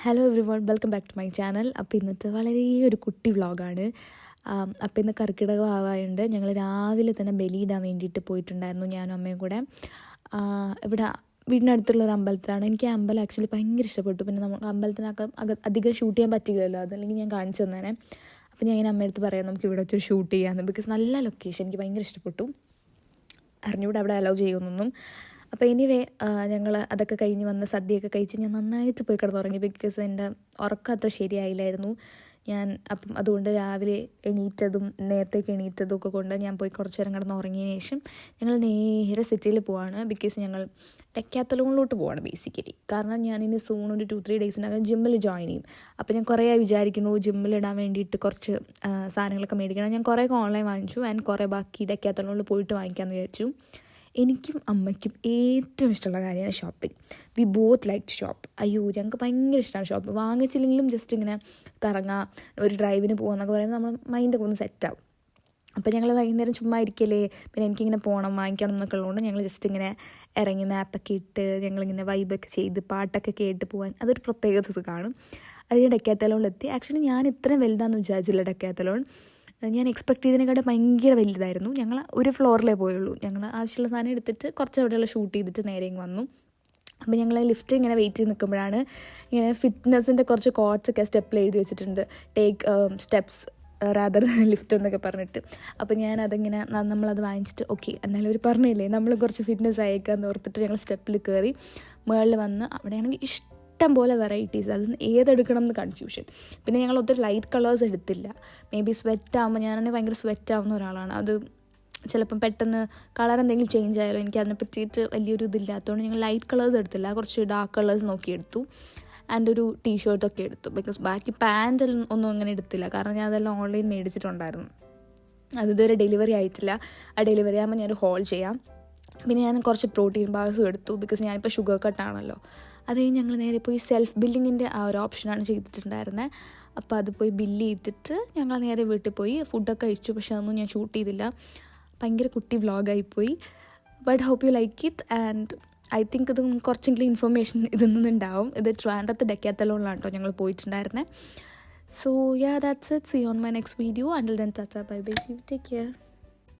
Hello everyone, welcome back to my channel. അപ്പോൾ ഇന്നത്തെ വളരെ ഒരു കുട്ടി വ്ളോഗാണ്. അപ്പോൾ ഇന്ന് കർക്കിടക വാവായുണ്ട്. ഞങ്ങൾ രാവിലെ തന്നെ ബലിയിടാൻ വേണ്ടിയിട്ട് പോയിട്ടുണ്ടായിരുന്നു, ഞാനും അമ്മയും കൂടെ. ഇവിടെ വീടിനടുത്തുള്ളൊരു അമ്പലത്തിലാണ്. എനിക്ക് അമ്പലം ആക്ച്വലി ഭയങ്കര ഇഷ്ടപ്പെട്ടു. പിന്നെ നമുക്ക് അമ്പലത്തിനൊക്കെ അധികം ഷൂട്ട് ചെയ്യാൻ പറ്റില്ലല്ലോ, അതല്ലെങ്കിൽ ഞാൻ കാണിച്ചു തന്നേനെ. അപ്പോൾ ഞാൻ ഇങ്ങനെ അമ്മയടുത്ത് പറയാം, നമുക്ക് ഇവിടെ വെച്ചൊരു ഷൂട്ട് ചെയ്യാമെന്ന്. ബിക്കോസ് നല്ല ലൊക്കേഷൻ, എനിക്ക് ഭയങ്കര ഇഷ്ടപ്പെട്ടു. അറിഞ്ഞൂടെ അവിടെ അലോ ചെയ്യുമെന്നൊന്നും. അപ്പോൾ എനിവേ ഞങ്ങൾ അതൊക്കെ കഴിഞ്ഞ് വന്ന് സദ്യയൊക്കെ കഴിച്ച് ഞാൻ നന്നായിട്ട് പോയി കിടന്നുറങ്ങി. ബിക്കോസ് എൻ്റെ ഉറക്കം അത്ര ശരിയായില്ലായിരുന്നു. അപ്പം അതുകൊണ്ട് രാവിലെ നേരത്തേക്ക് എണീറ്റതും ഒക്കെ കൊണ്ട് ഞാൻ പോയി കുറച്ച് നേരം കിടന്നുറങ്ങിയതിന് ശേഷം ഞങ്ങൾ നേരെ സിറ്റിയിൽ പോവാണ്. ബിക്കോസ് ഞങ്ങൾ ഡെക്കാത്തലോണിലോട്ട് പോവാണ് ബേസിക്കലി. കാരണം ഞാനിനി സൂൺ ഒരു 2-3 ഡേയ്സിനകം ജിമ്മിൽ ജോയിൻ ചെയ്യും. അപ്പോൾ ഞാൻ കുറേ വിചാരിക്കുന്നു ജിമ്മിലിടാൻ വേണ്ടിയിട്ട് കുറച്ച് സാധനങ്ങളൊക്കെ മേടിക്കണം. ഞാൻ കുറേയൊക്കെ ഓൺലൈൻ വാങ്ങിച്ചു ആൻഡ് കുറേ ബാക്കി ഡെക്കാത്തലോണിൽ പോയിട്ട് വാങ്ങിക്കാമെന്ന് വിചാരിച്ചു. എനിക്കും അമ്മയ്ക്കും ഏറ്റവും ഇഷ്ടമുള്ള കാര്യമാണ് shopping. We both like to shop. ഞങ്ങൾക്ക് ഭയങ്കര ഇഷ്ടമാണ് ഷോപ്പ്. വാങ്ങിച്ചില്ലെങ്കിലും ജസ്റ്റ് ഇങ്ങനെ കറങ്ങാം, ഒരു ഡ്രൈവിന് പോകുമെന്നൊക്കെ പറയുമ്പോൾ നമ്മൾ മൈൻഡൊക്കെ ഒന്ന് സെറ്റാവും. അപ്പോൾ ഞങ്ങൾ വൈകുന്നേരം ചുമ്മാ ഇരിക്കലേ, പിന്നെ എനിക്കിങ്ങനെ പോകണം വാങ്ങിക്കണം എന്നൊക്കെ ഉള്ളതുകൊണ്ട് ഞങ്ങൾ ജസ്റ്റ് ഇങ്ങനെ ഇറങ്ങി മാപ്പൊക്കെ ഇട്ട് ഞങ്ങളിങ്ങനെ വൈബൊക്കെ ചെയ്ത് പാട്ടൊക്കെ കേട്ട് പോകാൻ അതൊരു പ്രത്യേക സുഖമാണ്. അത് ഞാൻ ഡെക്കാത്തലോണിലെത്തി. ആക്ച്വലി ഞാൻ ഇത്രയും വലുതാണെന്ന് വിചാരിച്ചില്ല ഡെക്കാത്തലോൺ. ഞാൻ എക്സ്പെക്ട് ചെയ്തതിനെക്കാളും ഭയങ്കര വലുതായിരുന്നു. ഞങ്ങൾ ഒരു ഫ്ലോറിലേ പോയുള്ളൂ. ഞങ്ങൾ ആവശ്യമുള്ള സാധനം എടുത്തിട്ട് കുറച്ച് അവിടെയുള്ള ഷൂട്ട് ചെയ്തിട്ട് നേരെ വന്നു. അപ്പോൾ ഞങ്ങൾ ലിഫ്റ്റ് ഇങ്ങനെ വെയിറ്റ് ചെയ്ത് നിൽക്കുമ്പോഴാണ് ഇങ്ങനെ ഫിറ്റ്നസിൻ്റെ കുറച്ച് കോട്ട്സൊക്കെ സ്റ്റെപ്പിൽ എഴുതി വെച്ചിട്ടുണ്ട്, ടേക്ക് സ്റ്റെപ്സ് റാദർ ലിഫ്റ്റ് എന്നൊക്കെ പറഞ്ഞിട്ട്. അപ്പോൾ ഞാനതിങ്ങനെ നമ്മളത് വാങ്ങിച്ചിട്ട് ഓക്കെ എന്നാലും അവർ പറഞ്ഞില്ലേ നമ്മൾ കുറച്ച് ഫിറ്റ്നസ് അയക്കാമെന്ന് ഓർത്തിട്ട് ഞങ്ങൾ സ്റ്റെപ്പിൽ കയറി മുകളിൽ വന്ന് അവിടെയാണെങ്കിൽ ഇഷ്ടം പോലെ വെറൈറ്റീസ്, അതിന് ഏതെടുക്കണം എന്ന് കൺഫ്യൂഷൻ. പിന്നെ ഞങ്ങൾ ഒത്തിരി ലൈറ്റ് കളേഴ്സ് എടുത്തില്ല. മേ ബി സ്വെറ്റ് ആകുമ്പോൾ ഞാനാണെങ്കിൽ ഭയങ്കര സ്വെറ്റ് ആവുന്ന ഒരാളാണ്. അത് ചിലപ്പം പെട്ടെന്ന് കളർ എന്തെങ്കിലും ചേഞ്ച് ആയാലോ, എനിക്ക് അതിനെ പറ്റിയിട്ട് വലിയൊരു ഇതില്ലാത്തതുകൊണ്ട് ഞങ്ങൾ ലൈറ്റ് കളേഴ്സ് എടുത്തില്ല. കുറച്ച് ഡാർക്ക് കളേഴ്സ് നോക്കിയെടുത്തു ആൻഡ് ഒരു ടീഷർട്ടൊക്കെ എടുത്തു. ബിക്കോസ് ബാക്കി പാൻറ് ഒന്നും അങ്ങനെ എടുത്തില്ല, കാരണം ഞാൻ അതെല്ലാം ഓൺലൈൻ മേടിച്ചിട്ടുണ്ടായിരുന്നു. അതിതുവരെ ഡെലിവറി ആയിട്ടില്ല. ആ ഡെലിവറി ആകുമ്പോൾ ഞാനൊരു ഹോൾ ചെയ്യാം. പിന്നെ ഞാൻ കുറച്ച് പ്രോട്ടീൻ ബാർസും എടുത്തു, ബിക്കോസ് ഞാനിപ്പോൾ ഷുഗർ കട്ടാണല്ലോ. അത് കഴിഞ്ഞ് ഞങ്ങൾ നേരെ പോയി സെൽഫ് ബില്ലിങ്ങിൻ്റെ ആ ഒരു ഓപ്ഷനാണ് ചെയ്തിട്ടുണ്ടായിരുന്നത്. അപ്പോൾ അത് പോയി ബില്ല് ചെയ്തിട്ട് ഞങ്ങൾ നേരെ വീട്ടിൽ പോയി ഫുഡൊക്കെ കഴിച്ചു. പക്ഷേ അതൊന്നും ഞാൻ ഷൂട്ട് ചെയ്തില്ല, ഭയങ്കര കുട്ടി വ്ളോഗായിപ്പോയി. But hope you like it and I think ഇത് കുറച്ചെങ്കിലും ഇൻഫർമേഷൻ ഇതിൽ നിന്നുണ്ടാവും. ഇത് ട്രിവാൻഡ്രത്ത് ഡെക്കാത്തലോണിലാണ് കേട്ടോ ഞങ്ങൾ പോയിട്ടുണ്ടായിരുന്നത്. So ya that's it. See you on my next video. Until then tata bye bye, take care.